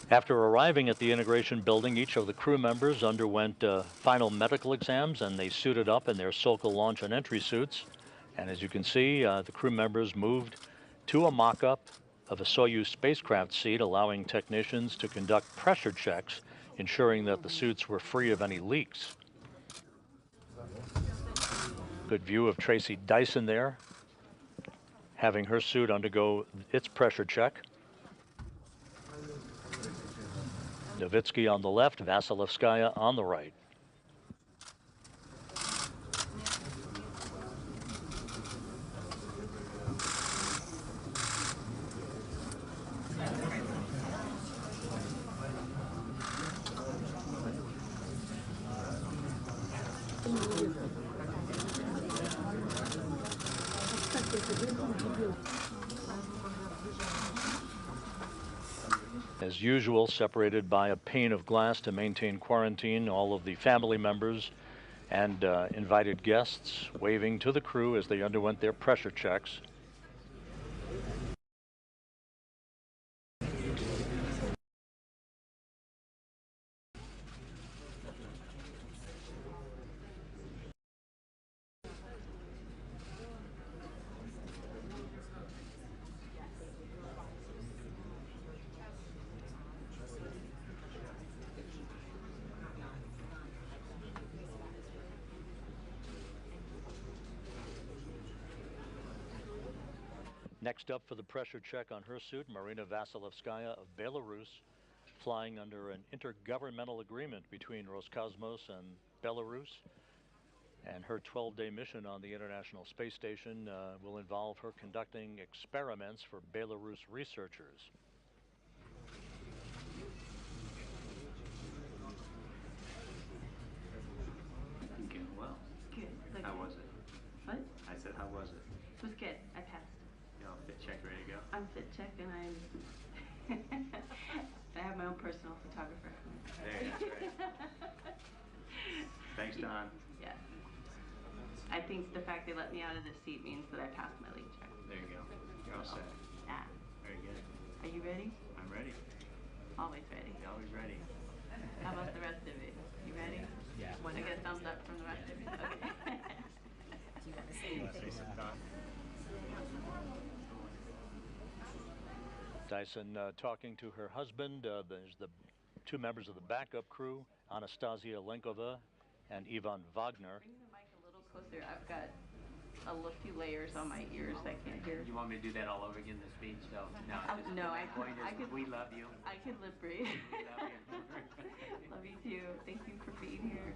After arriving at the integration building, each of the crew members underwent final medical exams and they suited up in their Sokol launch and entry suits. And as you can see, the crew members moved to a mock-up of a Soyuz spacecraft seat, allowing technicians to conduct pressure checks, ensuring that the suits were free of any leaks. Good view of Tracy Dyson there, having her suit undergo its pressure check. Novitsky on the left, Vasilevskaya on the right. As usual, separated by a pane of glass to maintain quarantine, all of the family members and invited guests waving to the crew as they underwent their pressure checks. Next up for the pressure check on her suit, Marina Vasilevskaya of Belarus, flying under an intergovernmental agreement between Roscosmos and Belarus. And her 12-day mission on the International Space Station will involve her conducting experiments for Belarus researchers. Doing well. Good. Like, How was it? what? I said, how was it? It was good. I passed. You all fit check, ready to go? I'm fit check and I'm I have my own personal photographer. There, that's right. Thanks, Don. Yeah. I think the fact they let me out of the seat means that I passed my lead check. There you go. You're all set. Yeah. Very good. Are you ready? I'm ready. Always ready. You're always ready. How about the rest of it? You ready? Yeah. I get a thumbs up from the rest of it. Okay. You want to say something, Don? Dyson talking to her husband. There's the two members of the backup crew, Anastasia Lenkova and Ivan Wagner. Bring the mic a little closer. I've got a few layers on my ears I can't hear. You want me to do that all over again, the speech? No, No, I could. We love you. I could lip read. We love you. Love you too. Thank you for being here.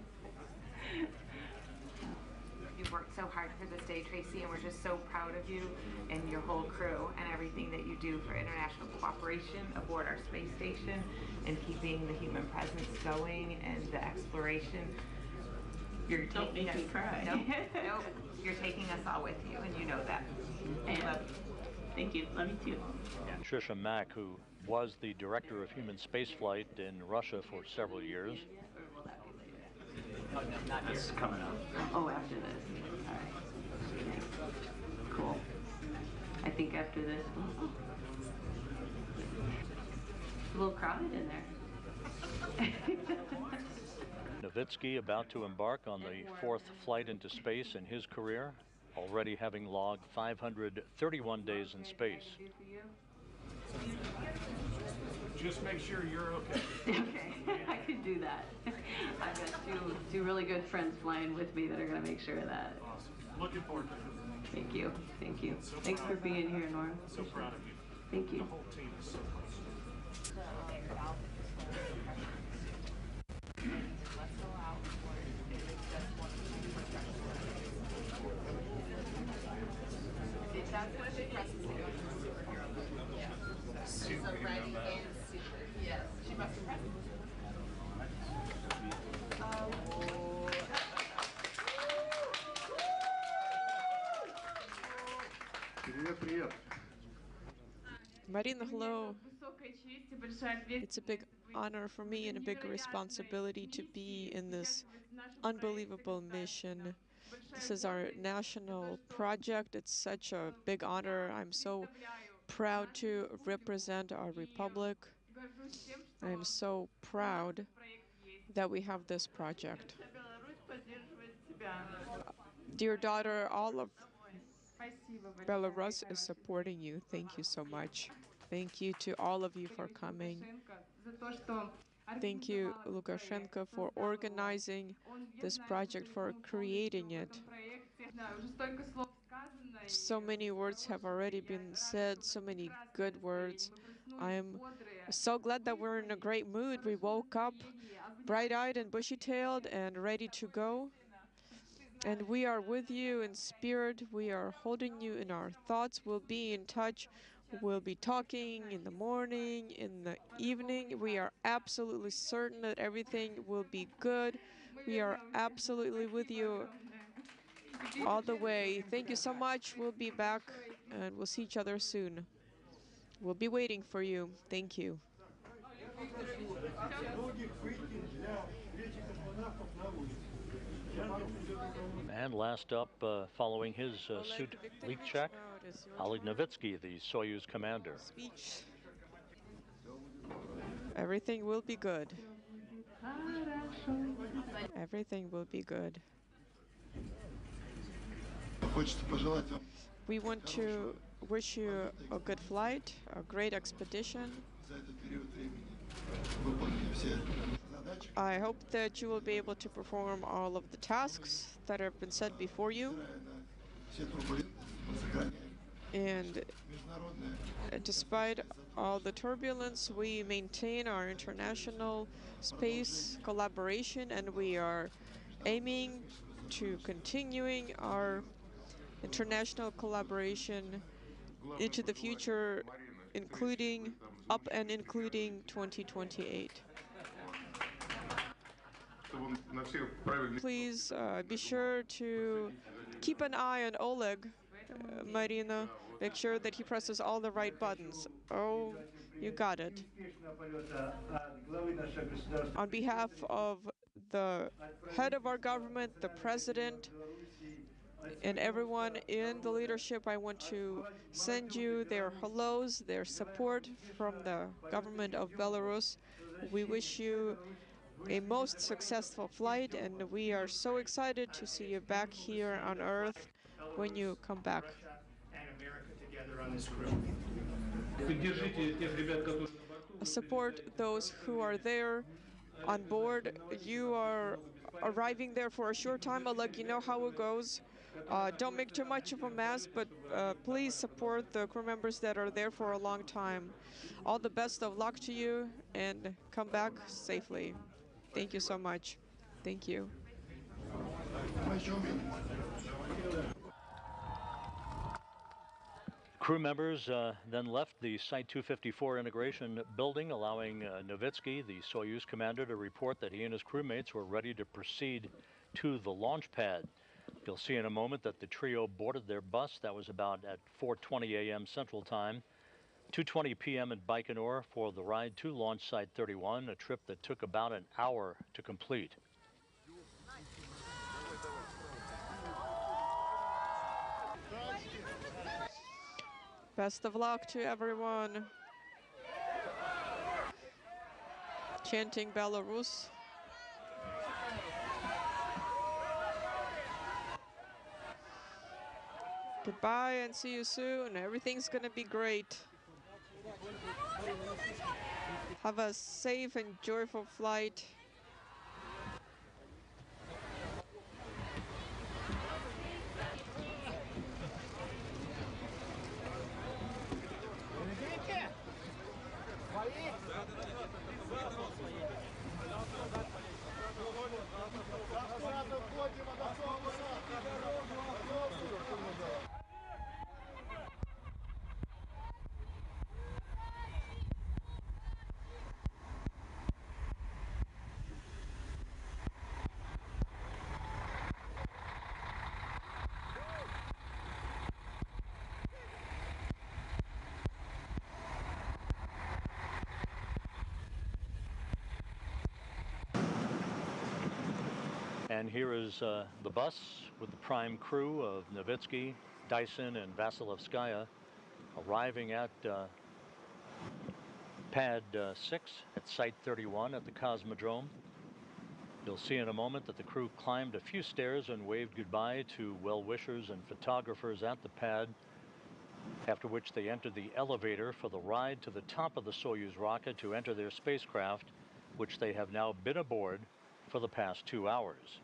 You've worked so hard for this day, Tracy, and we're just so proud of you and your whole crew and everything that you do for international cooperation aboard our space station and keeping the human presence going and the exploration. You're Don't taking make me cry. Nope. You're taking us all with you, and you know that. And Love you. thank you. Love you too. And Trisha Mack, who was the director of human spaceflight in Russia for several years. Or will that be later? Oh, no, not this coming up. Oh, after this. All right. Okay. Cool. I think after this, it's a little crowded in there. Novitsky about to embark on the fourth flight into space in his career, already having logged 531 days in space. Just make sure you're okay. Okay, I could do that. I've got two really good friends flying with me that are going to make sure of that. Awesome. Looking forward to it. Thank you. Thank you. So Thanks for being here, Norm. So proud of you. Thank you. The whole team is so close. Marina, hello. It's a big honor for me and a big responsibility to be in this unbelievable mission. This is our national project. It's such a big honor. I'm so proud to represent our republic I am so proud that we have this project. Dear daughter, all of Belarus is supporting you. Thank you so much. Thank you to all of you for coming. Thank you, Lukashenko, for organizing this project, for creating it. So many words have already been said, so many good words. I'm so glad that we're in a great mood. We woke up bright-eyed and bushy-tailed and ready to go. And we are with you in spirit. We are holding you in our thoughts. We'll be in touch. We'll be talking in the morning, in the evening. We are absolutely certain that everything will be good. We are absolutely with you all the way. Thank you so much. We'll be back and we'll see each other soon. We'll be waiting for you. Thank you. And last up, following his suit leak check, Oleg Novitsky, the Soyuz commander. Speech. Everything will be good. Everything will be good. We want to wish you a good flight, a great expedition. I hope that you will be able to perform all of the tasks that have been set before you. And despite all the turbulence, we maintain our international space collaboration, and we are aiming to continuing our international collaboration into the future, including 2028. Please be sure to keep an eye on Oleg, Marina. Make sure that he presses all the right buttons. Oh, you got it. On behalf of the head of our government, the president, and everyone in the leadership, I want to send you their hellos, their support from the government of Belarus. We wish you a most successful flight, and we are so excited to see you back here on Earth when you come back. Support those who are there on board. You are arriving there for a short time. I'll let you know how it goes. Don't make too much of a mess, but please support the crew members that are there for a long time. All the best of luck to you, and come back safely. Thank you so much. Thank you. Crew members then left the Site 254 integration building, allowing Novitsky, the Soyuz commander, to report that he and his crewmates were ready to proceed to the launch pad. You'll see in a moment that the trio boarded their bus. That was about at 4:20 a.m. Central Time, 2:20 p.m. at Baikonur for the ride to Launch Site 31, a trip that took about an hour to complete. Best of luck to everyone. Chanting Belarus. Goodbye and see you soon. Everything's gonna be great. Have a safe and joyful flight. And here is the bus with the prime crew of Novitsky, Dyson, and Vasilevskaya arriving at Pad 6 at Site 31 at the Cosmodrome. You'll see in a moment that the crew climbed a few stairs and waved goodbye to well-wishers and photographers at the pad, after which they entered the elevator for the ride to the top of the Soyuz rocket to enter their spacecraft, which they have now been aboard for the past 2 hours.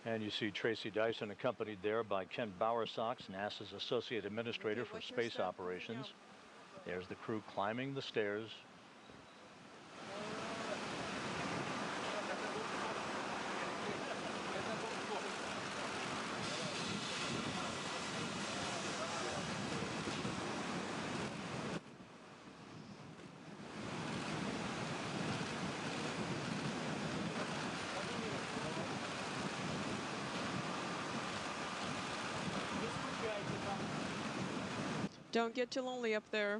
And you see Tracy Dyson accompanied there by Ken Bowersox, NASA's Associate Administrator for Space Operations. There's the crew climbing the stairs. Don't get too lonely up there.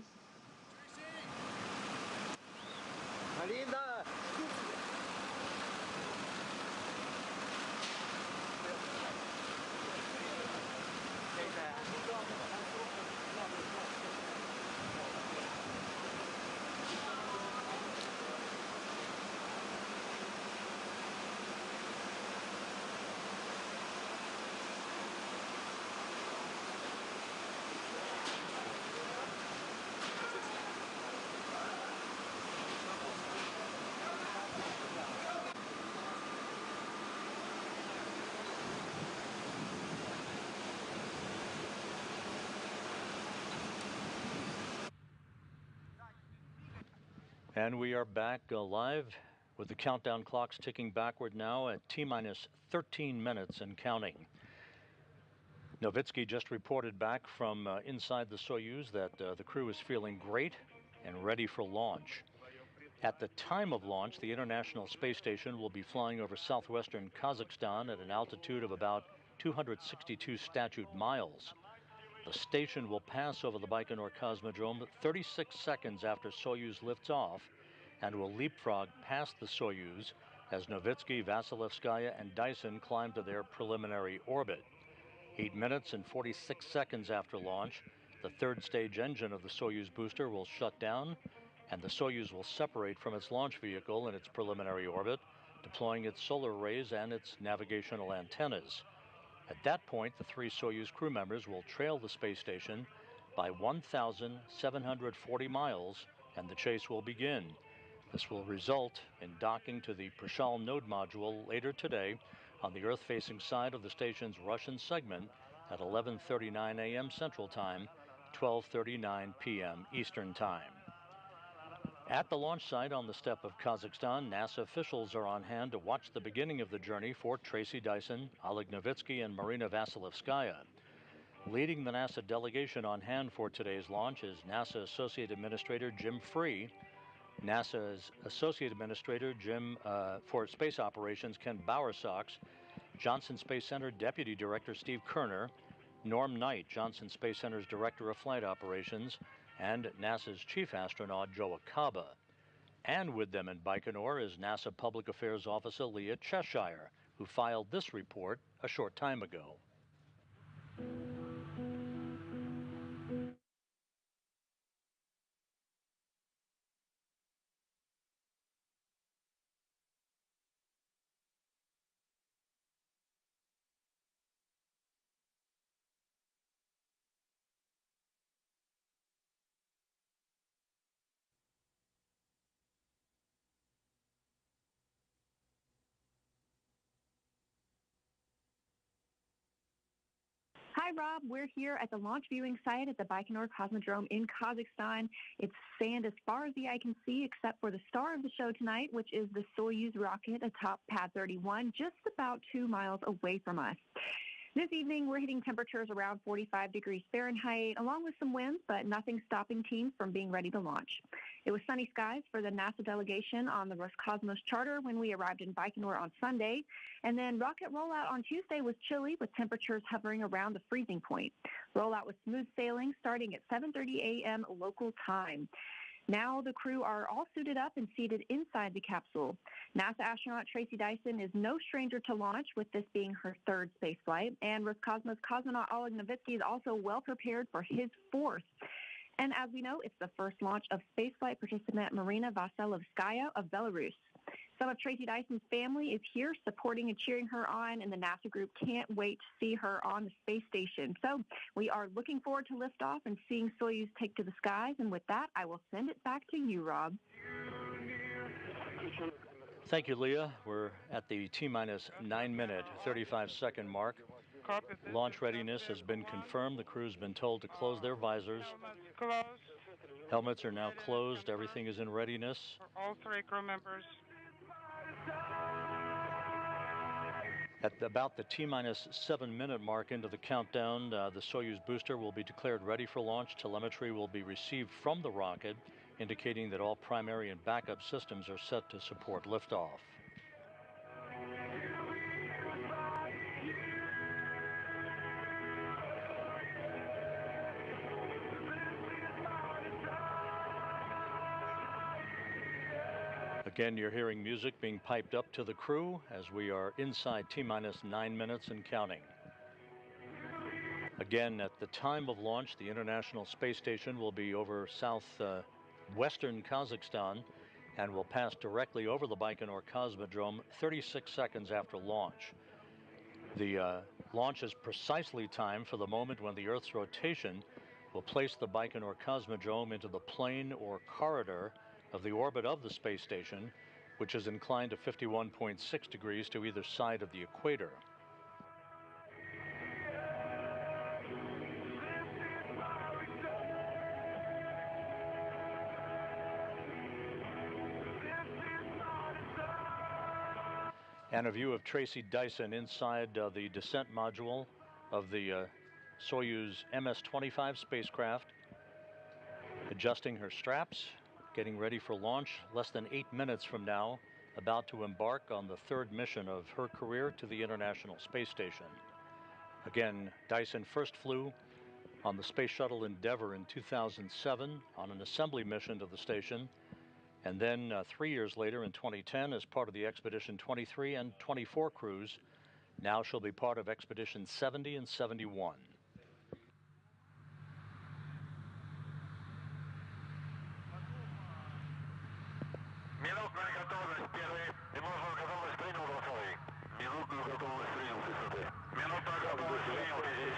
And we are back live with the countdown clocks ticking backward now at T-minus 13 minutes and counting. Novitsky just reported back from inside the Soyuz that the crew is feeling great and ready for launch. At the time of launch, the International Space Station will be flying over southwestern Kazakhstan at an altitude of about 262 statute miles. The station will pass over the Baikonur Cosmodrome 36 seconds after Soyuz lifts off and will leapfrog past the Soyuz as Novitsky, Vasilevskaya, and Dyson climb to their preliminary orbit. 8 minutes and 46 seconds after launch, the third stage engine of the Soyuz booster will shut down and the Soyuz will separate from its launch vehicle in its preliminary orbit, deploying its solar arrays and its navigational antennas. At that point, the 3 Soyuz crew members will trail the space station by 1,740 miles, and the chase will begin. This will result in docking to the Prishal node module later today on the Earth-facing side of the station's Russian segment at 11:39 a.m. Central Time, 12:39 p.m. Eastern Time. At the launch site on the steppe of Kazakhstan, NASA officials are on hand to watch the beginning of the journey for Tracy Dyson, Oleg Novitsky, and Marina Vasilevskaya. Leading the NASA delegation on hand for today's launch is NASA Associate Administrator Jim Free, NASA's Associate Administrator for Space Operations Ken Bowersox, Johnson Space Center Deputy Director Steve Kerner, Norm Knight, Johnson Space Center's Director of Flight Operations, and NASA's Chief Astronaut Joe Acaba. And with them in Baikonur is NASA Public Affairs Officer Leah Cheshire, who filed this report a short time ago. Hi, Rob. We're here at the launch viewing site at the Baikonur Cosmodrome in Kazakhstan. It's sand as far as the eye can see, except for the star of the show tonight, which is the Soyuz rocket atop Pad 31, just about 2 miles away from us. This evening, we're hitting temperatures around 45 degrees Fahrenheit, along with some winds, but nothing stopping teams from being ready to launch. It was sunny skies for the NASA delegation on the Roscosmos charter when we arrived in Baikonur on Sunday. And then rocket rollout on Tuesday was chilly, with temperatures hovering around the freezing point. Rollout was smooth sailing starting at 7:30 a.m. local time. Now the crew are all suited up and seated inside the capsule. NASA astronaut Tracy Dyson is no stranger to launch, with this being her third space flight. And Roscosmos cosmonaut Oleg Novitsky is also well prepared for his fourth. And as we know, it's the first launch of spaceflight participant Marina Vassilyevskaya of Belarus. Some of Tracy Dyson's family is here supporting and cheering her on, and the NASA group can't wait to see her on the space station. So we are looking forward to liftoff and seeing Soyuz take to the skies. And with that, I will send it back to you, Rob. Thank you, Leah. We're at the T-minus 9-minute, 35-second mark. Launch readiness has been confirmed. The crew's been told to close their visors. Helmets are now closed. Everything is in readiness. All three crew members. At about the T-minus 7-minute mark into the countdown, the Soyuz booster will be declared ready for launch. Telemetry will be received from the rocket, indicating that all primary and backup systems are set to support liftoff. Again, you're hearing music being piped up to the crew as we are inside T-minus 9 minutes and counting. Again, at the time of launch, the International Space Station will be over southwestern Kazakhstan and will pass directly over the Baikonur Cosmodrome 36 seconds after launch. The launch is precisely timed for the moment when the Earth's rotation will place the Baikonur Cosmodrome into the plane or corridor of the orbit of the space station, which is inclined to 51.6 degrees to either side of the equator. And a view of Tracy Dyson inside the descent module of the Soyuz MS-25 spacecraft, adjusting her straps, getting ready for launch. Less than 8 minutes from now, about to embark on the third mission of her career to the International Space Station. Again, Dyson first flew on the Space Shuttle Endeavour in 2007 on an assembly mission to the station, and then 3 years later in 2010 as part of the Expedition 23 and 24 crews. Now she'll be part of Expedition 70 and 71.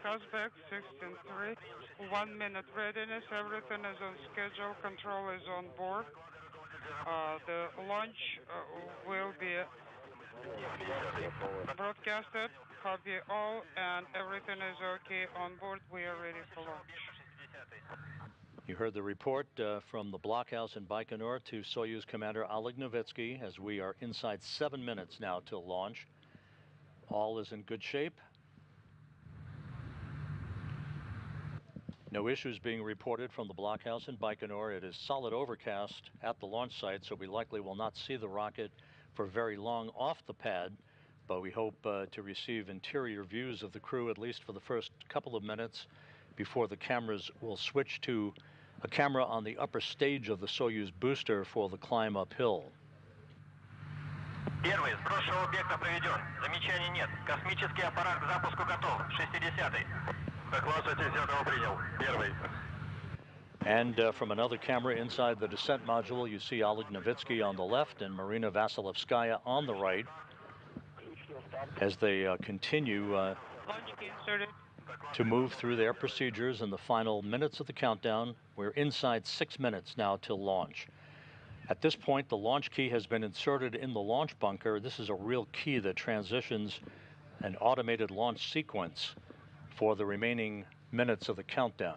Kazbek 16-3, 1 minute readiness, everything is on schedule, control is on board. The launch will be broadcasted, copy all, and everything is okay on board. We are ready for launch. You heard the report from the blockhouse in Baikonur to Soyuz Commander Oleg Novitsky as we are inside 7 minutes now till launch. All is in good shape. No issues being reported from the blockhouse in Baikonur. It is solid overcast at the launch site, so we likely will not see the rocket for very long off the pad, but we hope to receive interior views of the crew at least for the first couple of minutes before the cameras will switch to a camera on the upper stage of the Soyuz booster for the climb uphill. Первый, сбросшего объекта проведен. Замечаний нет. Космический аппарат к запуску готов. 60-й. Доклад 60-го принял. Первый. And from another camera inside the descent module, you see Oleg Novitsky on the left and Marina Vassilyevskaya on the right as they continue to move through their procedures in the final minutes of the countdown. We're inside 6 minutes now till launch. At this point, the launch key has been inserted in the launch bunker. This is a real key that transitions an automated launch sequence for the remaining minutes of the countdown.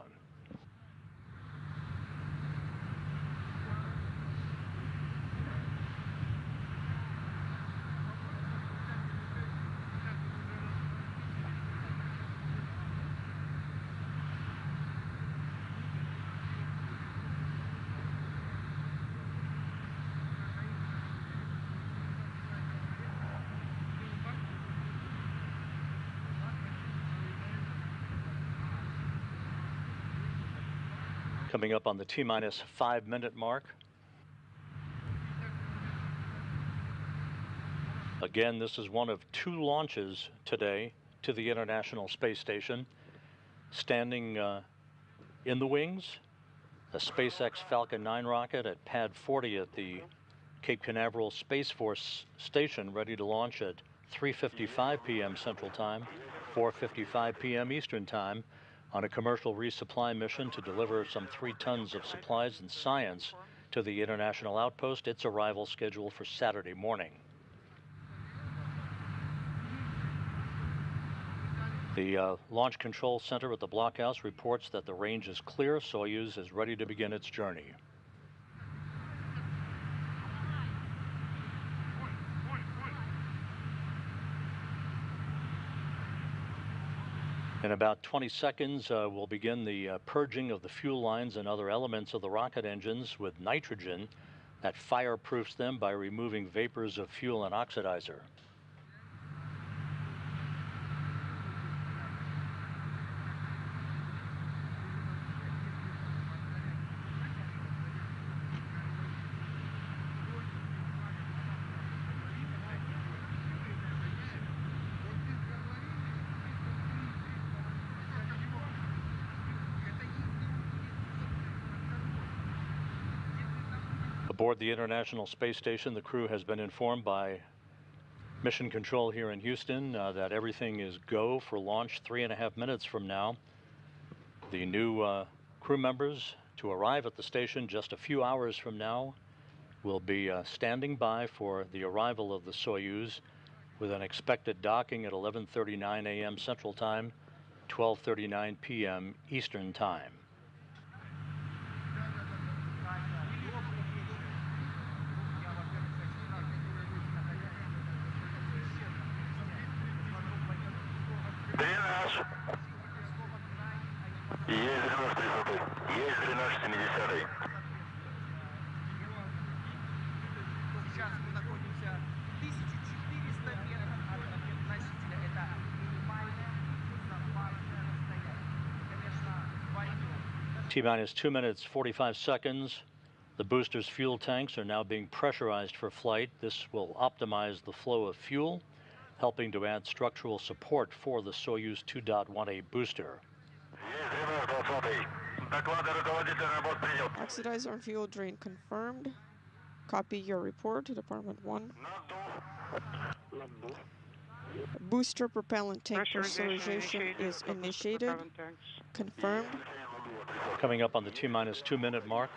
Coming up on the T-minus 5-minute mark. Again, this is one of 2 launches today to the International Space Station. Standing in the wings, a SpaceX Falcon 9 rocket at pad 40 at the Cape Canaveral Space Force Station, ready to launch at 3:55 p.m. Central Time, 4:55 p.m. Eastern Time, on a commercial resupply mission to deliver some 3 tons of supplies and science to the International Outpost. Its arrival scheduled for Saturday morning. The Launch Control Center at the blockhouse reports that the range is clear. Soyuz is ready to begin its journey. In about 20 seconds, we'll begin the purging of the fuel lines and other elements of the rocket engines with nitrogen that fireproofs them by removing vapors of fuel and oxidizer. Aboard the International Space Station, the crew has been informed by Mission Control here in Houston that everything is go for launch 3.5 minutes from now. The new crew members to arrive at the station just a few hours from now will be standing by for the arrival of the Soyuz, with an expected docking at 11:39 a.m. Central Time, 12:39 p.m. Eastern Time. T-minus 2 minutes 45 seconds. The booster's fuel tanks are now being pressurized for flight. This will optimize the flow of fuel, helping to add structural support for the Soyuz 2.1A booster. Oxidizer and fuel drain confirmed. Copy your report, Department 1. Booster propellant tank pressurization is initiated. Confirmed. Coming up on the T-minus 2-minute mark.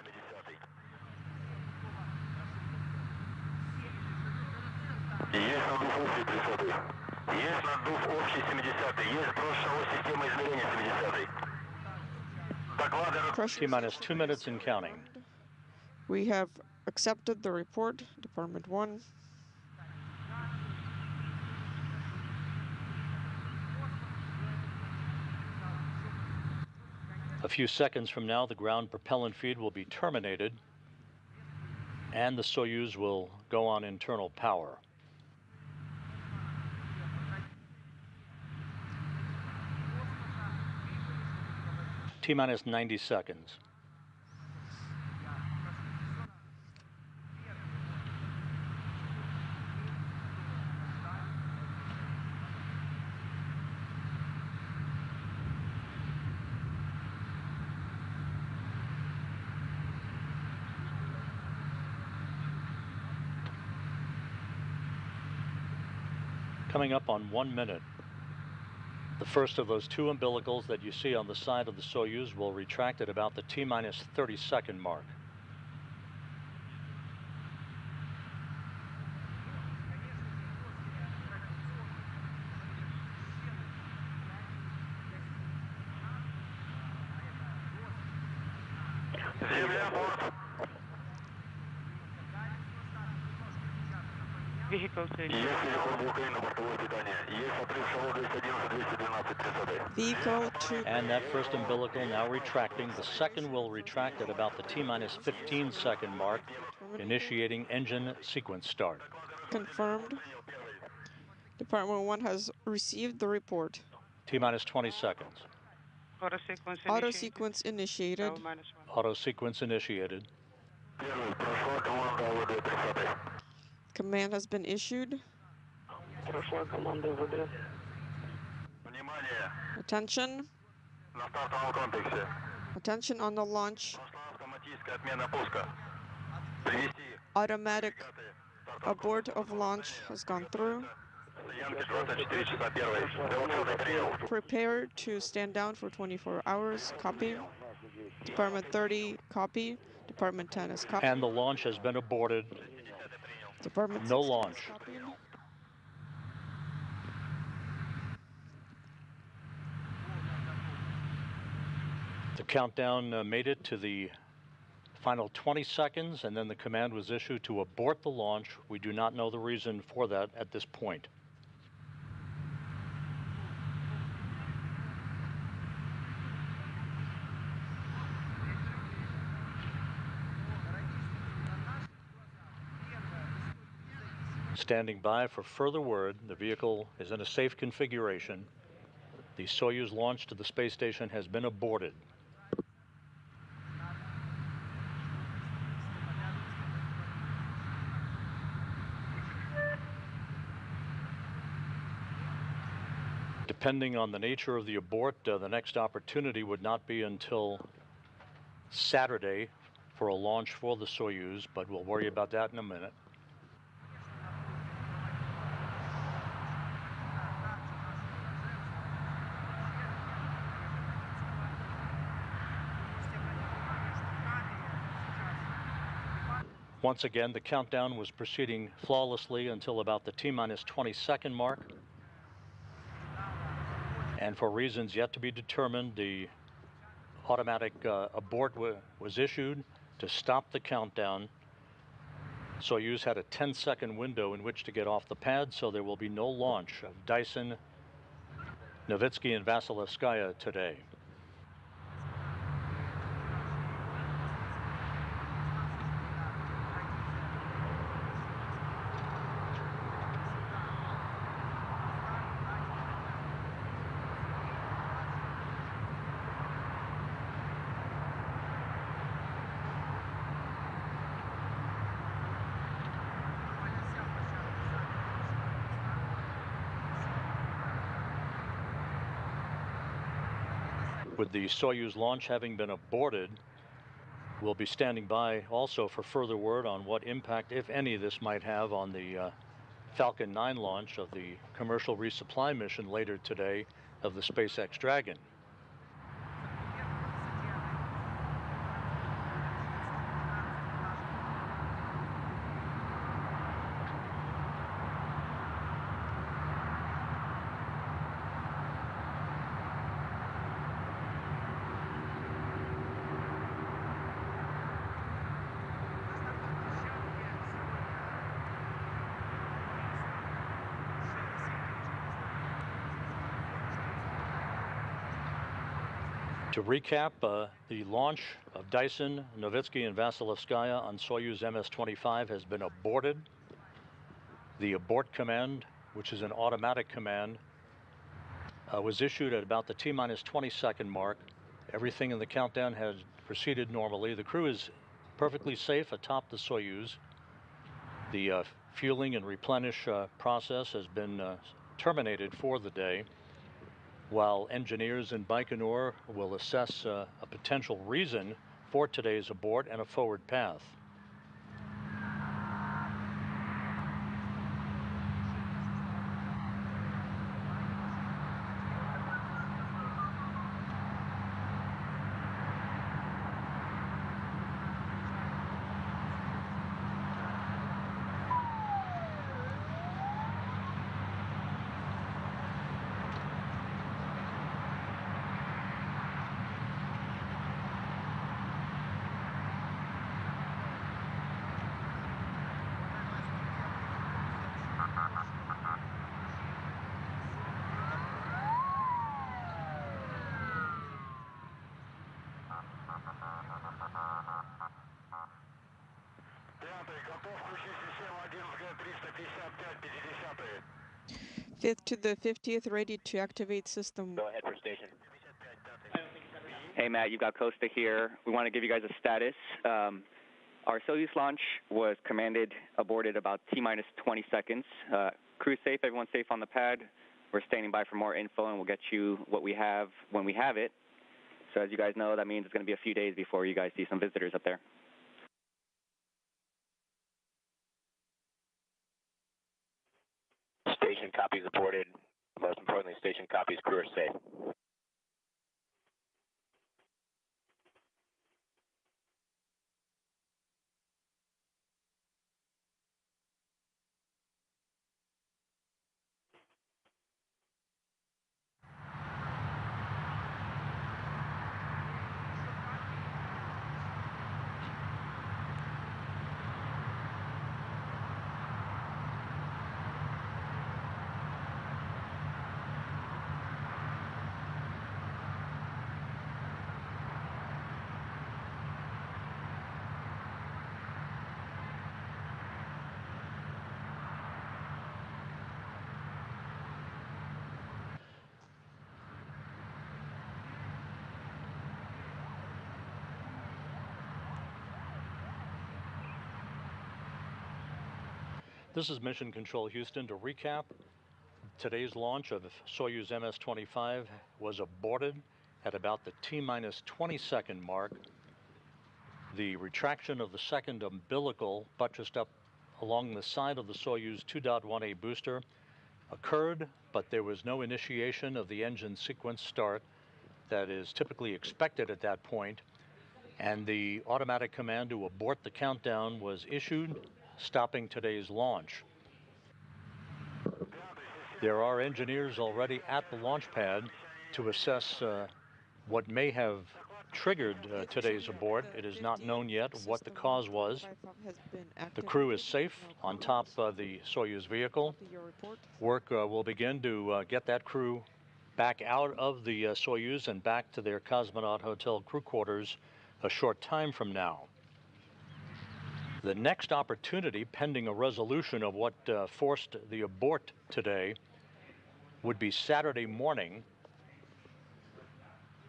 T-minus 2 minutes and counting. We have accepted the report, Department 1. A few seconds from now, the ground propellant feed will be terminated, and the Soyuz will go on internal power. T-minus 90 seconds. Coming up on 1 minute. The first of those 2 umbilicals that you see on the side of the Soyuz will retract at about the T-minus 30-second mark. Vehicle station. Vehicle 2. And that first umbilical now retracting. The second will retract at about the T-minus 15-second mark, initiating engine sequence start. Confirmed. Department 1 has received the report. T-minus 20 seconds. Auto sequence Auto initiated. sequence initiated. L minus 1. Auto sequence initiated. Command has been issued. Attention. Attention on the launch. Automatic abort of launch has gone through. Prepare to stand down for 24 hours. Copy. Department 30, copy. Department 10 is copied. And the launch has been aborted. Department No 16 launch. is copied. The countdown made it to the final 20 seconds, and then the command was issued to abort the launch. We do not know the reason for that at this point. Standing by for further word. The vehicle is in a safe configuration. The Soyuz launch to the space station has been aborted. Depending on the nature of the abort, the next opportunity would not be until Saturday for a launch for the Soyuz, but we'll worry about that in a minute. Once again, the countdown was proceeding flawlessly until about the T-minus 20-second mark. And for reasons yet to be determined, the automatic abort was issued to stop the countdown. Soyuz had a 10-second window in which to get off the pad, so there will be no launch of Dyson, Novitsky, and Vasilevskaya today. With the Soyuz launch having been aborted, we'll be standing by also for further word on what impact, if any, this might have on the Falcon 9 launch of the commercial resupply mission later today of the SpaceX Dragon. To recap, the launch of Dyson, Novitsky, and Vasilevskaya on Soyuz MS-25 has been aborted. The abort command, which is an automatic command, was issued at about the T-minus 20-second mark. Everything in the countdown has proceeded normally. The crew is perfectly safe atop the Soyuz. The fueling and replenish process has been terminated for the day, while engineers in Baikonur will assess a potential reason for today's abort and a forward path. Fifth to the 50th, ready to activate system. Go ahead for station. Hey, Matt, you've got Costa here. We want to give you guys a status. Our Soyuz launch was commanded aborted about T-minus 20 seconds. Crew safe, everyone's safe on the pad. We're standing by for more info, and we'll get you what we have when we have it. So as you guys know, that means it's going to be a few days before you guys see some visitors up there. Station copies aborted. Most importantly, station copies crew are safe. This is Mission Control Houston. To recap, today's launch of Soyuz MS-25 was aborted at about the T-minus 20-second mark. The retraction of the second umbilical buttressed up along the side of the Soyuz 2.1A booster occurred, but there was no initiation of the engine sequence start that is typically expected at that point, and the automatic command to abort the countdown was issued, stopping today's launch. There are engineers already at the launch pad to assess what may have triggered today's abort. It is not known yet what the cause was. The crew is safe on top of the Soyuz vehicle. Work will begin to get that crew back out of the Soyuz and back to their Cosmonaut Hotel crew quarters a short time from now. The next opportunity, pending a resolution of what forced the abort today, would be Saturday morning,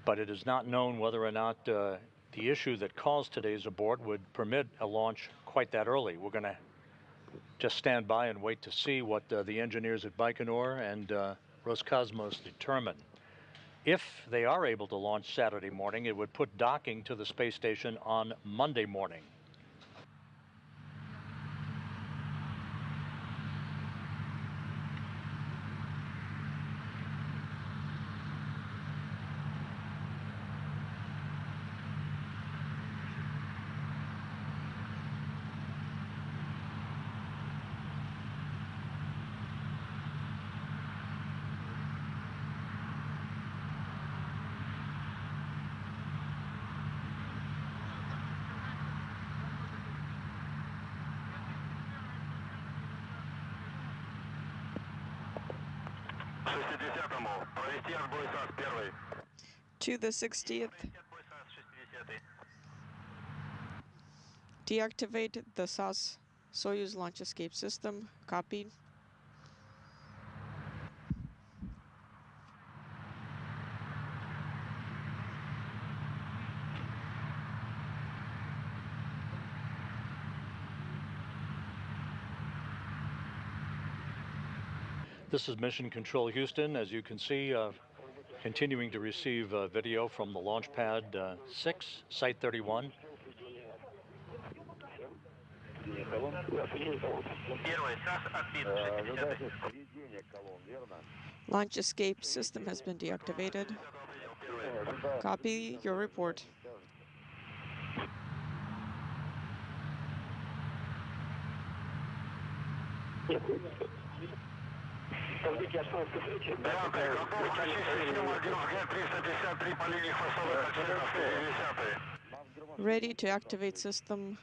but it is not known whether or not the issue that caused today's abort would permit a launch quite that early. We're going to just stand by and wait to see what the engineers at Baikonur and Roscosmos determine. If they are able to launch Saturday morning, it would put docking to the space station on Monday morning. To the 60th. Deactivate the SAS Soyuz launch escape system. Copied. This is Mission Control Houston. As you can see, continuing to receive video from the launch pad 6, Site 31. Launch escape system has been deactivated. Copy your report. Ready to activate system.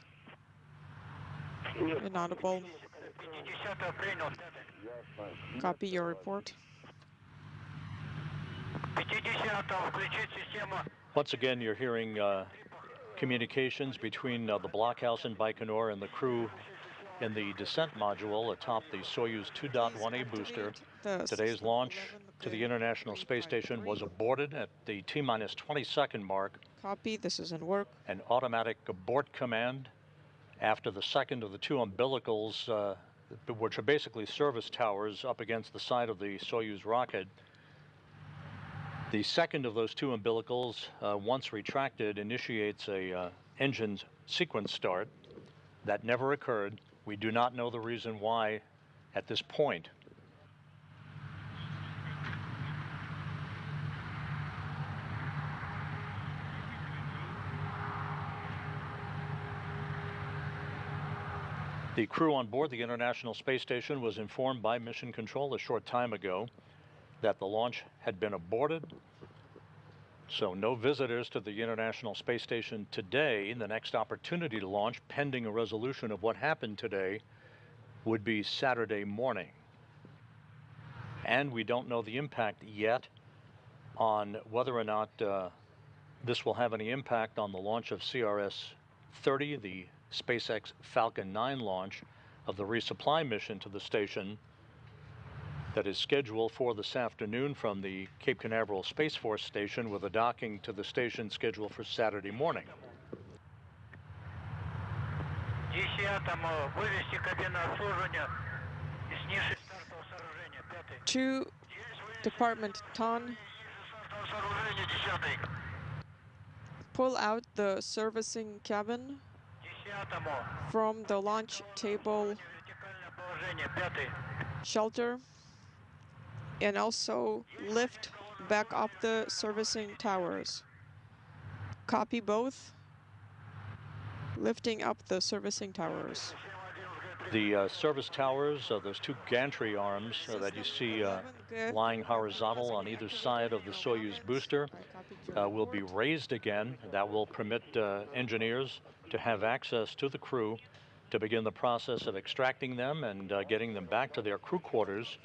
Inaudible. Copy your report. Once again, you're hearing communications between the blockhouse in Baikonur and the crew in the descent module atop the Soyuz 2.1A booster. Today's launch to the International Space Station was aborted at the T-minus 20-second mark. Copy, this is in work. An automatic abort command after the second of the two umbilicals, which are basically service towers up against the side of the Soyuz rocket. The second of those two umbilicals, once retracted, initiates a engine sequence start. That never occurred. We do not know the reason why at this point. The crew on board the International Space Station was informed by Mission Control a short time ago that the launch had been aborted. So no visitors to the International Space Station today. The next opportunity to launch, pending a resolution of what happened today, would be Saturday morning. And we don't know the impact yet on whether or not this will have any impact on the launch of CRS-30, the SpaceX Falcon 9 launch of the resupply mission to the station that is scheduled for this afternoon from the Cape Canaveral Space Force Station, with a docking to the station scheduled for Saturday morning. To Department Ton, pull out the servicing cabin from the launch table shelter, and also lift back up the servicing towers. Copy both. Lifting up the servicing towers. The service towers, those two gantry arms that you see lying horizontal on either side of the Soyuz booster, will be raised again. That will permit engineers to have access to the crew to begin the process of extracting them and getting them back to their crew quarters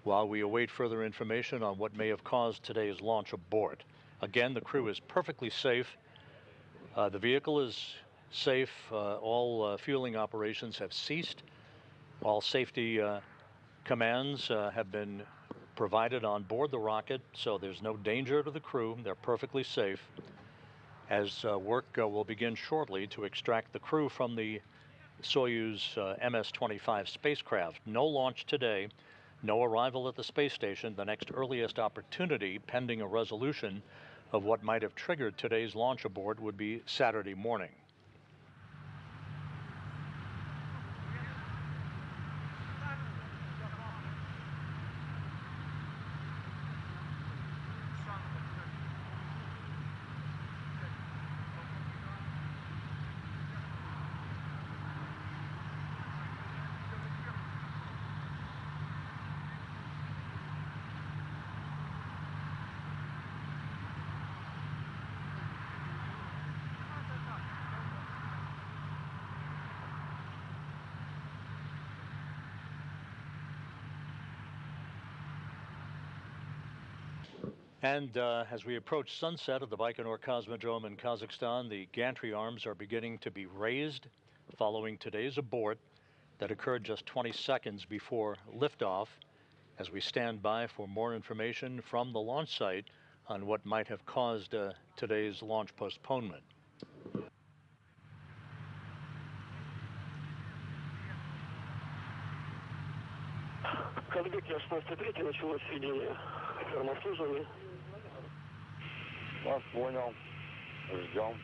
while we await further information on what may have caused today's launch abort. Again, the crew is perfectly safe. The vehicle is safe. All fueling operations have ceased. All safety commands have been provided on board the rocket, so there's no danger to the crew. They're perfectly safe. As work will begin shortly to extract the crew from the Soyuz MS-25 spacecraft. No launch today, no arrival at the space station. The next earliest opportunity, pending a resolution of what might have triggered today's launch abort, would be Saturday morning. And as we approach sunset at the Baikonur Cosmodrome in Kazakhstan, the gantry arms are beginning to be raised following today's abort that occurred just 20 seconds before liftoff, as we stand by for more information from the launch site on what might have caused today's launch postponement. началось сведение фермообслуживания. Вас понял. Ждем.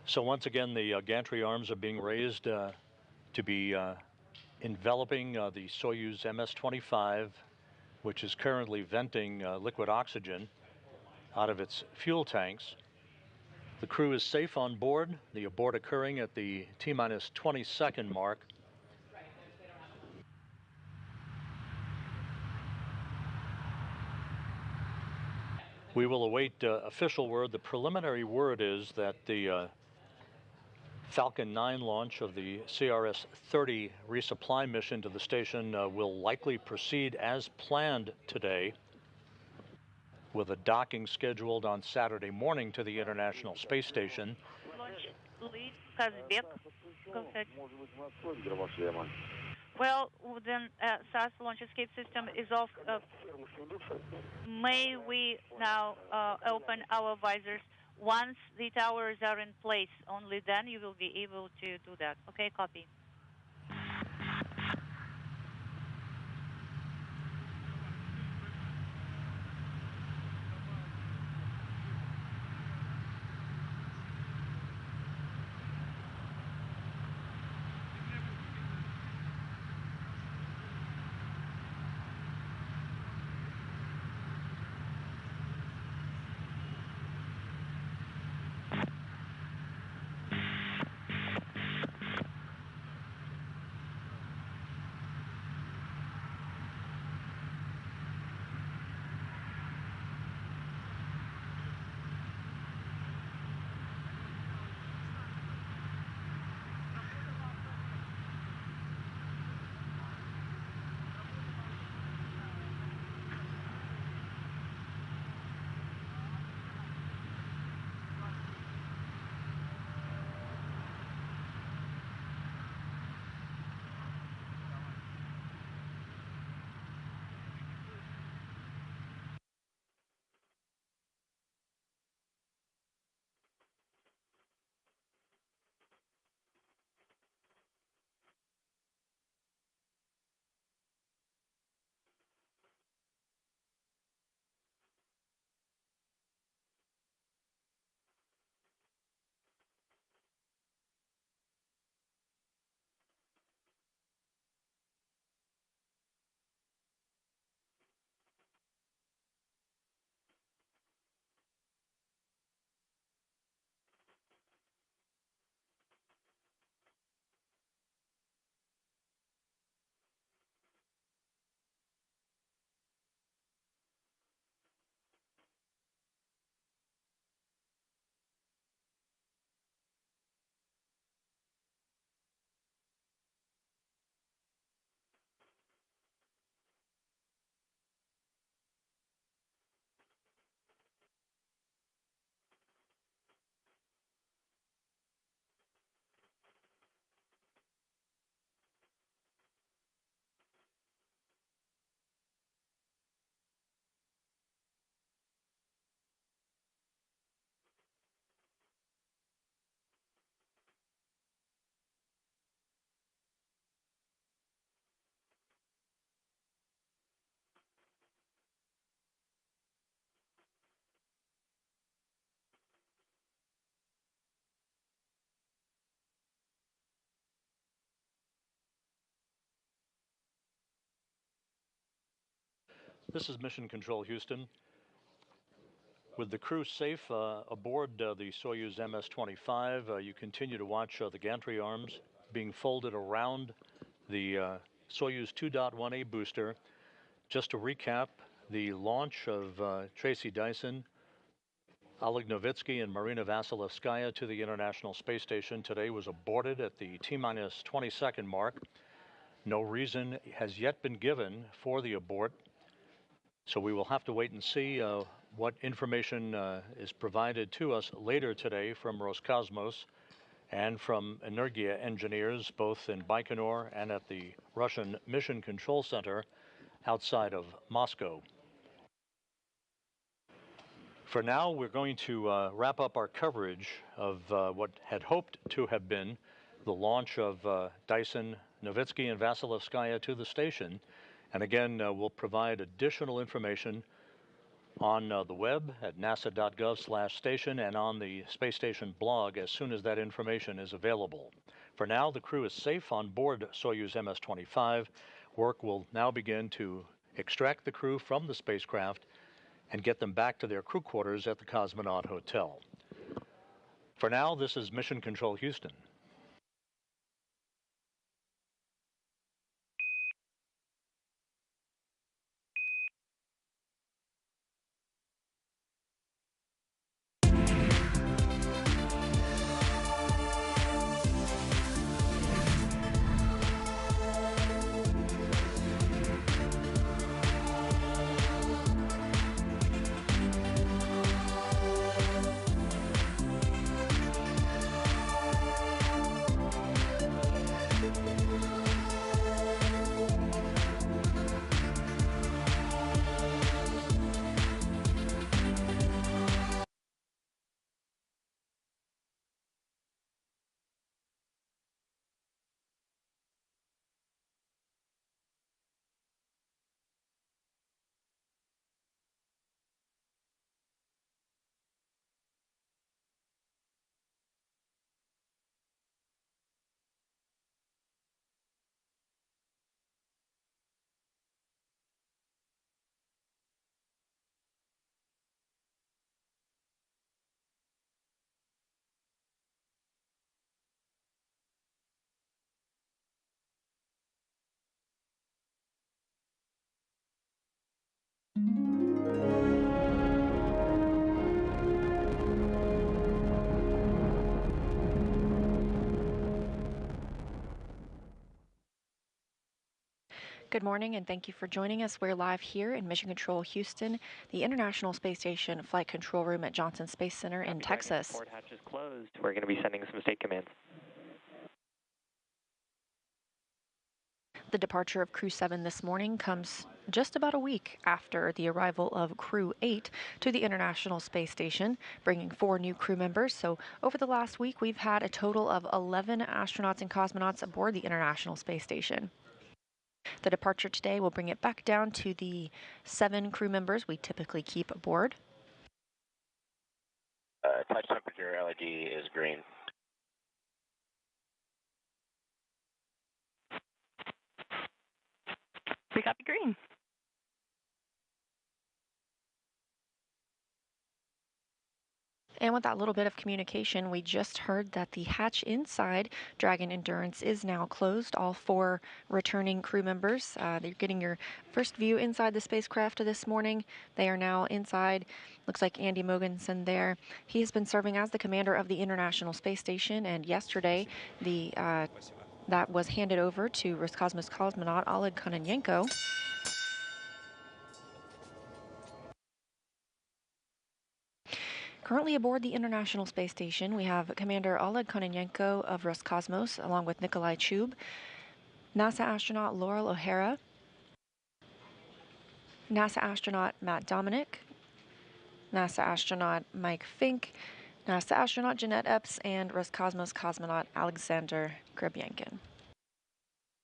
So once again, the gantry arms are being raised to be enveloping the Soyuz MS-25, which is currently venting liquid oxygen out of its fuel tanks. The crew is safe on board, the abort occurring at the T-minus 20-second mark. We will await official word. The preliminary word is that the Falcon 9 launch of the CRS-30 resupply mission to the station will likely proceed as planned today, with a docking scheduled on Saturday morning to the International Space Station. Launch lead Kazbek. Go ahead. Well, then SAS launch escape system is off. May we now open our visors once the towers are in place? Only then you will be able to do that. Okay, copy. This is Mission Control Houston. With the crew safe aboard the Soyuz MS-25, you continue to watch the gantry arms being folded around the Soyuz 2.1A booster. Just to recap, the launch of Tracy Dyson, Oleg Novitsky, and Marina Vasilevskaya to the International Space Station today was aborted at the T-minus 20-second mark. No reason has yet been given for the abort, so we will have to wait and see what information is provided to us later today from Roscosmos and from Energia engineers, both in Baikonur and at the Russian Mission Control Center outside of Moscow. For now, we're going to wrap up our coverage of what had hoped to have been the launch of Dyson, Novitsky, and Vasilevskaya to the station. And again, we'll provide additional information on the web at nasa.gov/station and on the Space Station blog as soon as that information is available. For now, the crew is safe on board Soyuz MS-25. Work will now begin to extract the crew from the spacecraft and get them back to their crew quarters at the Cosmonaut Hotel. For now, this is Mission Control Houston. Good morning, and thank you for joining us. We're live here in Mission Control Houston, the International Space Station Flight Control Room at Johnson Space Center in Texas. Port hatch is closed. We're going to be sending some state commands. The departure of Crew 7 this morning comes just about a week after the arrival of Crew 8 to the International Space Station, bringing 4 new crew members. So over the last week, we've had a total of 11 astronauts and cosmonauts aboard the International Space Station. The departure today will bring it back down to the 7 crew members we typically keep aboard. Touch temperature LED is green. We copy green. And with that little bit of communication, we just heard that the hatch inside Dragon Endurance is now closed. All 4 returning crew members, they're getting your first view inside the spacecraft this morning. They are now inside. Looks like Andy Mogensen there. He has been serving as the commander of the International Space Station, and yesterday that was handed over to Roscosmos cosmonaut Oleg Kononenko. Currently aboard the International Space Station, we have Commander Oleg Kononenko of Roscosmos, along with Nikolai Chub, NASA astronaut Laurel O'Hara, NASA astronaut Matt Dominic, NASA astronaut Mike Fink, NASA astronaut Jeanette Epps, and Roscosmos cosmonaut Alexander Grebyankin.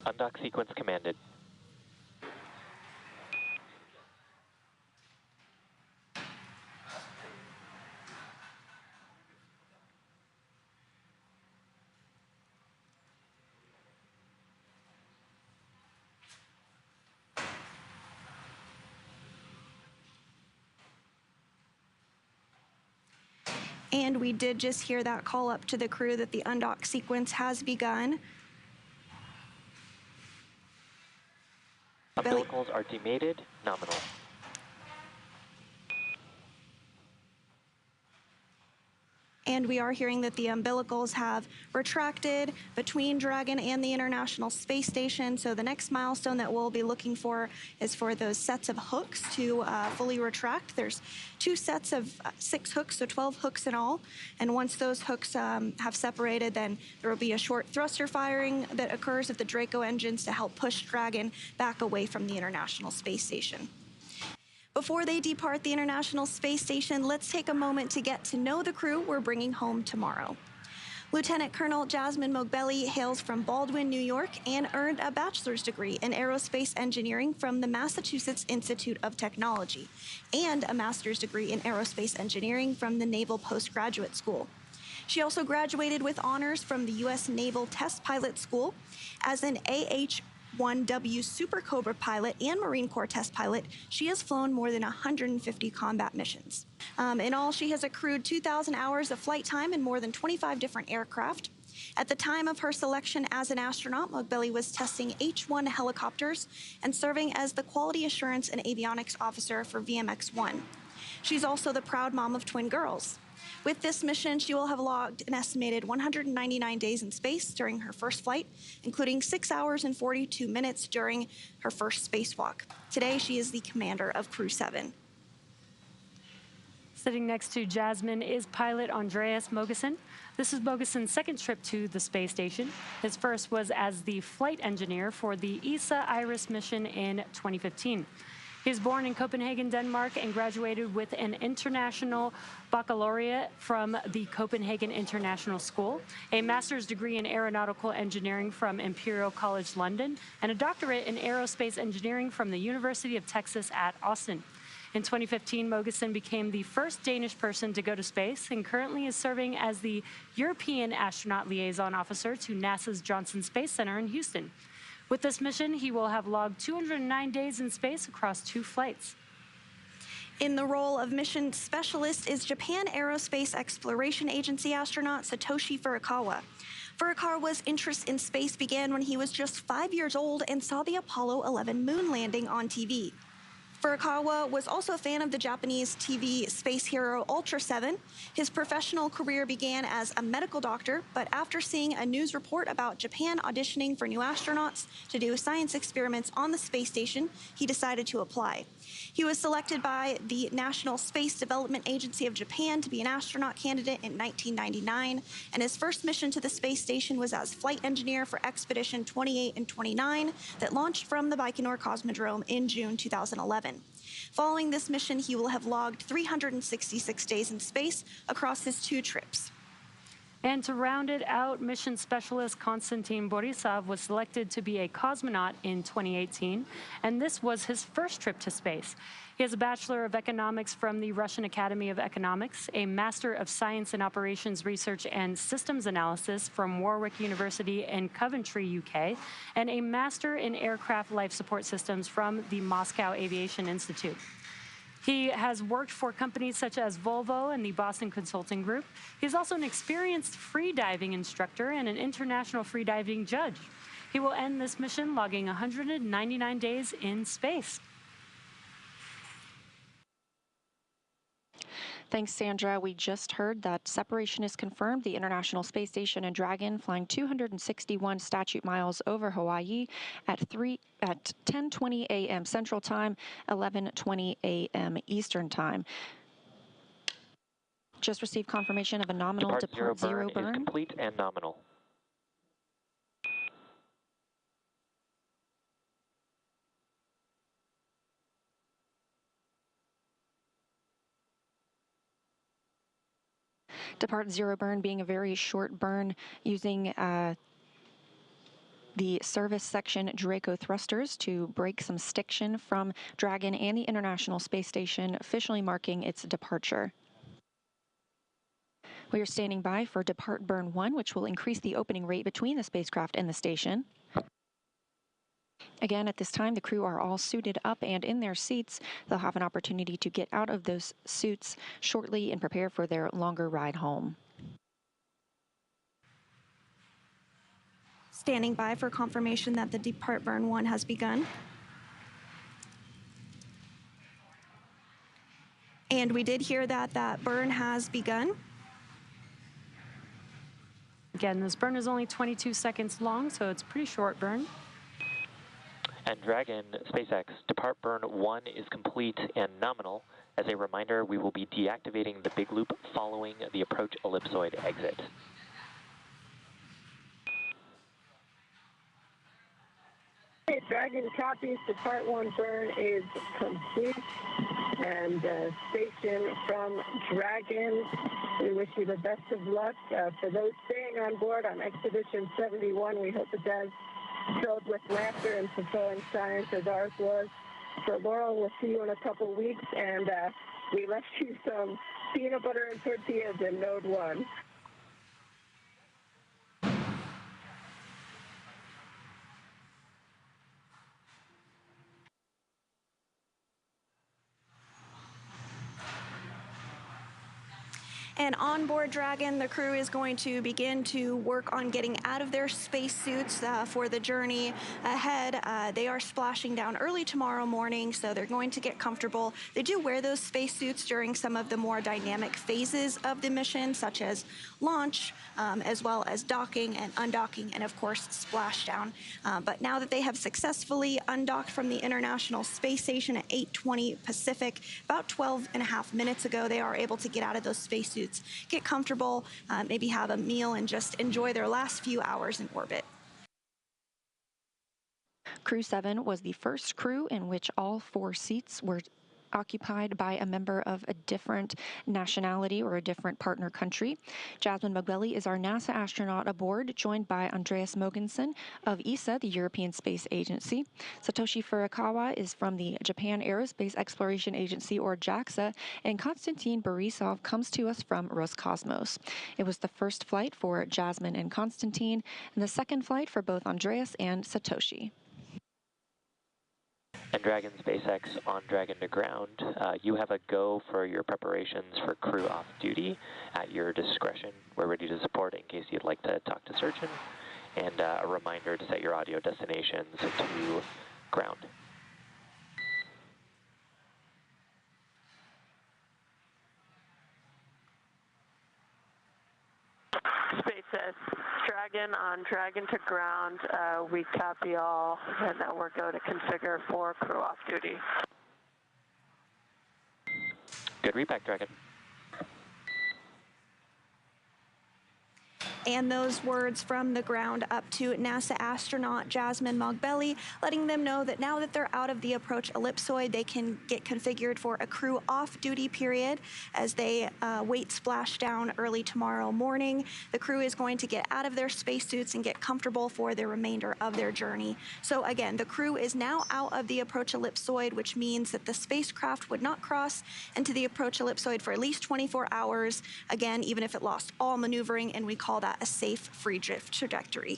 Undock sequence commanded. And we did just hear that call up to the crew that the undock sequence has begun. Umbilicals are demated, nominal. And we are hearing that the umbilicals have retracted between Dragon and the International Space Station. So the next milestone that we'll be looking for is for those sets of hooks to fully retract. There's 2 sets of 6 hooks, so 12 hooks in all. And once those hooks have separated, then there will be a short thruster firing that occurs of the Draco engines to help push Dragon back away from the International Space Station. Before they depart the International Space Station, let's take a moment to get to know the crew we're bringing home tomorrow. Lieutenant Colonel Jasmine Mogbelli hails from Baldwin, New York, and earned a bachelor's degree in aerospace engineering from the Massachusetts Institute of Technology and a master's degree in aerospace engineering from the Naval Postgraduate School. She also graduated with honors from the U.S. Naval Test Pilot School. As an AH-1W Super Cobra pilot and Marine Corps test pilot, she has flown more than 150 combat missions. In all, she has accrued 2,000 hours of flight time in more than 25 different aircraft. At the time of her selection as an astronaut, Mogbelli was testing H-1 helicopters and serving as the Quality Assurance and Avionics Officer for VMX-1. She's also the proud mom of twin girls. With this mission, she will have logged an estimated 199 days in space during her first flight, including 6 hours and 42 minutes during her first spacewalk. Today, she is the commander of Crew 7. Sitting next to Jasmine is pilot Andreas Mogensen. This is Mogensen's second trip to the space station. His first was as the flight engineer for the ESA IRIS mission in 2015. He was born in Copenhagen, Denmark, and graduated with an international baccalaureate from the Copenhagen International School, a master's degree in aeronautical engineering from Imperial College London, and a doctorate in aerospace engineering from the University of Texas at Austin. In 2015, Mogensen became the first Danish person to go to space and currently is serving as the European Astronaut Liaison Officer to NASA's Johnson Space Center in Houston. With this mission, he will have logged 209 days in space across 2 flights. In the role of mission specialist is Japan Aerospace Exploration Agency astronaut Satoshi Furukawa. Furukawa's interest in space began when he was just 5 years old and saw the Apollo 11 moon landing on TV. Furukawa was also a fan of the Japanese TV space hero Ultra 7. His professional career began as a medical doctor, but after seeing a news report about Japan auditioning for new astronauts to do science experiments on the space station, he decided to apply. He was selected by the National Space Development Agency of Japan to be an astronaut candidate in 1999, and his first mission to the space station was as flight engineer for Expedition 28 and 29 that launched from the Baikonur Cosmodrome in June 2011. Following this mission, he will have logged 366 days in space across his 2 trips. And to round it out, mission specialist Konstantin Borisov was selected to be a cosmonaut in 2018, and this was his first trip to space. He has a Bachelor of Economics from the Russian Academy of Economics, a Master of Science in Operations Research and Systems Analysis from Warwick University in Coventry, UK, and a Master in Aircraft Life Support Systems from the Moscow Aviation Institute. He has worked for companies such as Volvo and the Boston Consulting Group. He's also an experienced freediving instructor and an international freediving judge. He will end this mission logging 199 days in space. Thanks, Sandra. We just heard that separation is confirmed. The International Space Station and Dragon flying 261 statute miles over Hawaii at 10:20 a.m. Central Time, 11:20 a.m. Eastern Time. Just received confirmation of a nominal depart zero burn. Is complete and nominal. Depart zero burn being a very short burn using the service section Draco thrusters to break some stiction from Dragon and the International Space Station, officially marking its departure. We are standing by for Depart Burn 1, which will increase the opening rate between the spacecraft and the station. Again, at this time, the crew are all suited up and in their seats. They'll have an opportunity to get out of those suits shortly and prepare for their longer ride home. Standing by for confirmation that the Depart Burn 1 has begun. And we did hear that that burn has begun. Again, this burn is only 22 seconds long, so it's a pretty short burn. And Dragon, SpaceX, Depart Burn 1 is complete and nominal. As a reminder, we will be deactivating the big loop following the approach ellipsoid exit. Okay, Dragon copies. Depart 1 burn is complete. And station from Dragon, we wish you the best of luck. For those staying on board on Expedition 71, we hope it does filled with laughter and fulfilling science as ours was. For Laurel, we'll see you in a couple weeks, and we left you some peanut butter and tortillas in Node 1. And on board Dragon, the crew is going to begin to work on getting out of their spacesuits for the journey ahead. They are splashing down early tomorrow morning, so they're going to get comfortable. They do wear those spacesuits during some of the more dynamic phases of the mission, such as launch, as well as docking and undocking, and of course, splashdown. But now that they have successfully undocked from the International Space Station at 8:20 Pacific, about 12.5 minutes ago, they are able to get out of those spacesuits, get comfortable, maybe have a meal, and just enjoy their last few hours in orbit. Crew 7 was the first crew in which all 4 seats were occupied by a member of a different nationality or a different partner country. Jasmine Mugbeli is our NASA astronaut aboard, joined by Andreas Mogensen of ESA, the European Space Agency. Satoshi Furukawa is from the Japan Aerospace Exploration Agency, or JAXA, and Konstantin Borisov comes to us from Roscosmos. It was the first flight for Jasmine and Konstantin, and the second flight for both Andreas and Satoshi. And Dragon SpaceX on Dragon to ground, you have a go for your preparations for crew off duty at your discretion. We're ready to support in case you'd like to talk to surgeon, and a reminder to set your audio destinations to ground. Dragon on Dragon to ground. We copy all, and now we're going to configure for crew off duty. Good repack, Dragon. And those words from the ground up to NASA astronaut Jasmine Mogbelli, letting them know that now that they're out of the approach ellipsoid, they can get configured for a crew off-duty period as they wait splashdown early tomorrow morning. The crew is going to get out of their spacesuits and get comfortable for the remainder of their journey. So again, the crew is now out of the approach ellipsoid, which means that the spacecraft would not cross into the approach ellipsoid for at least 24 hours. Again, even if it lost all maneuvering, and we call that a safe free drift trajectory.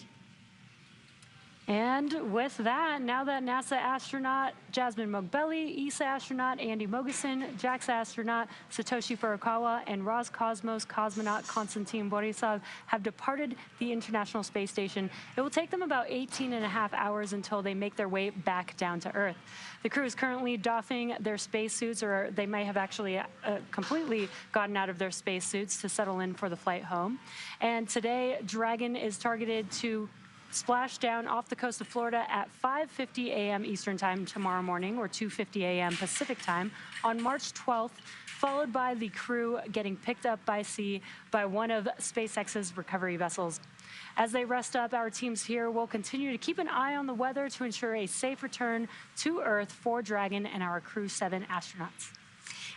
And with that, now that NASA astronaut Jasmine Mogbelli, ESA astronaut Andy Mogeson, JAXA astronaut Satoshi Furukawa, and Roscosmos cosmonaut Konstantin Borisov have departed the International Space Station, it will take them about 18.5 hours until they make their way back down to Earth. The crew is currently doffing their spacesuits, or they may have actually completely gotten out of their spacesuits to settle in for the flight home. And today, Dragon is targeted to splash down off the coast of Florida at 5:50 a.m. Eastern Time tomorrow morning, or 2:50 a.m. Pacific Time, on March 12th, followed by the crew getting picked up by sea by one of SpaceX's recovery vessels. As they rest up, our teams here will continue to keep an eye on the weather to ensure a safe return to Earth for Dragon and our Crew 7 astronauts.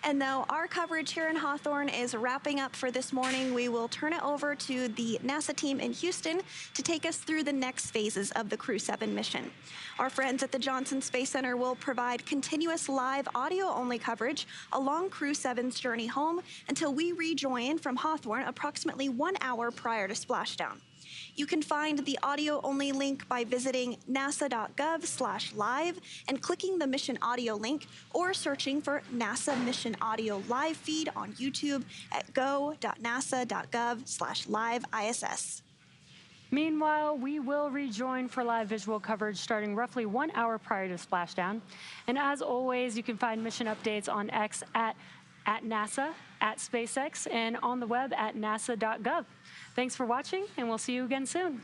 And though our coverage here in Hawthorne is wrapping up for this morning, we will turn it over to the NASA team in Houston to take us through the next phases of the Crew 7 mission. Our friends at the Johnson Space Center will provide continuous live audio-only coverage along Crew 7's journey home until we rejoin from Hawthorne approximately 1 hour prior to splashdown. You can find the audio-only link by visiting nasa.gov/live and clicking the mission audio link, or searching for NASA Mission Audio Live Feed on YouTube at go.nasa.gov/live-ISS. Meanwhile, we will rejoin for live visual coverage starting roughly 1 hour prior to splashdown. And as always, you can find mission updates on X at NASA, at SpaceX, and on the web at nasa.gov. Thanks for watching, and we'll see you again soon.